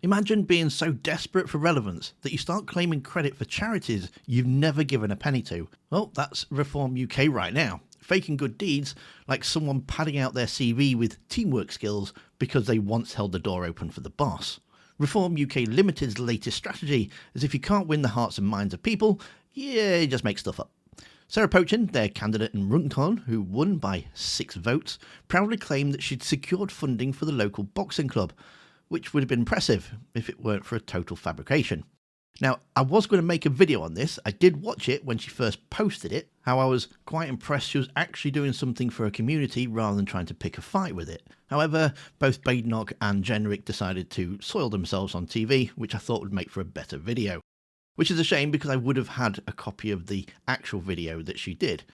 Imagine being so desperate for relevance that you start claiming credit for charities you've never given a penny to. Well, that's Reform UK right now. Faking good deeds like someone padding out their CV with teamwork skills because they once held the door open for the boss. Reform UK Limited's latest strategy is if you can't win the hearts and minds of people, you just make stuff up. Sarah Pochin, their candidate in Runcorn, who won by 6 votes, proudly claimed that she'd secured funding for the local boxing club, which would have been impressive if it weren't for a total fabrication. Now, I was going to make a video on this. I did watch it when she first posted it, how I was quite impressed she was actually doing something for her community rather than trying to pick a fight with it. However, both Badenoch and Jenrick decided to soil themselves on TV, which I thought would make for a better video. Which is a shame because I would have had a copy of the actual video that she did.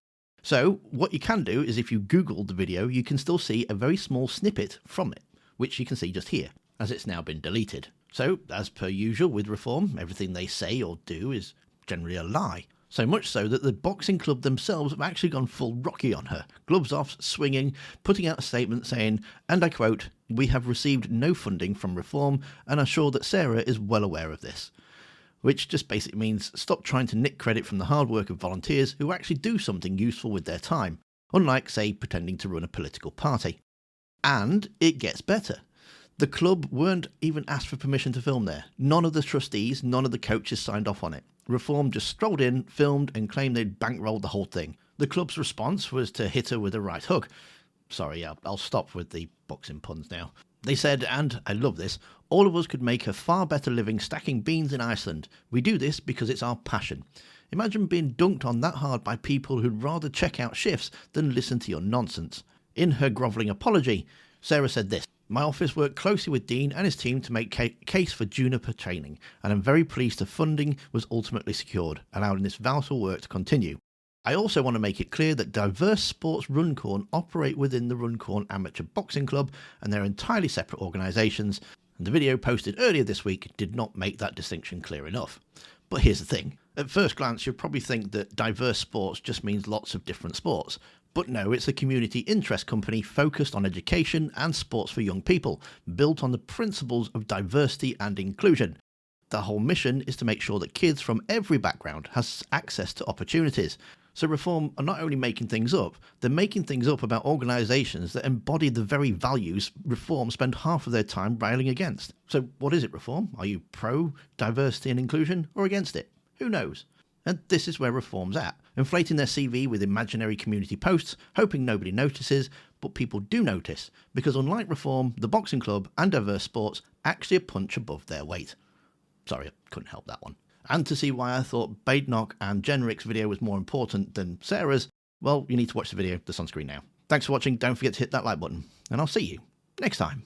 So, what you can do is if you Google the video, you can still see a very small snippet from it, which you can see just here, as it's now been deleted. So, as per usual with Reform, everything they say or do is generally a lie. So much so that the boxing club themselves have actually gone full Rocky on her, gloves off, swinging, putting out a statement saying, and I quote, "We have received no funding from Reform and are sure that Sarah is well aware of this." Which just basically means stop trying to nick credit from the hard work of volunteers who actually do something useful with their time, unlike, say, pretending to run a political party. And it gets better. The club weren't even asked for permission to film there. None of the trustees, none of the coaches signed off on it. Reform just strolled in, filmed, and claimed they'd bankrolled the whole thing. The club's response was to hit her with a right hook. Sorry, I'll stop with the boxing puns now. They said, and I love this, all of us could make a far better living stacking beans in Iceland. We do this because it's our passion. Imagine being dunked on that hard by people who'd rather check out shifts than listen to your nonsense. In her grovelling apology, Sarah said this: "My office worked closely with Dean and his team to make case for Juniper training, and I'm very pleased the funding was ultimately secured, allowing this vital work to continue. I also want to make it clear that Diverse Sports Runcorn operate within the Runcorn Amateur Boxing Club, and they're entirely separate organisations, and the video posted earlier this week did not make that distinction clear enough." But here's the thing. At first glance, you'll probably think that diverse sports just means lots of different sports. But no, it's a community interest company focused on education and sports for young people, built on the principles of diversity and inclusion. The whole mission is to make sure that kids from every background has access to opportunities. So Reform are not only making things up, they're making things up about organisations that embody the very values Reform spend half of their time railing against. So what is it, Reform? Are you pro diversity and inclusion or against it? Who knows? And this is where Reform's at, inflating their CV with imaginary community posts, hoping nobody notices, but people do notice, because unlike Reform, the boxing club and diverse sports actually a punch above their weight. Sorry, I couldn't help that one. And to see why I thought Badenoch and Jenrick's video was more important than Sarah's, well, you need to watch the video that's on screen now. Thanks for watching, don't forget to hit that like button, and I'll see you next time.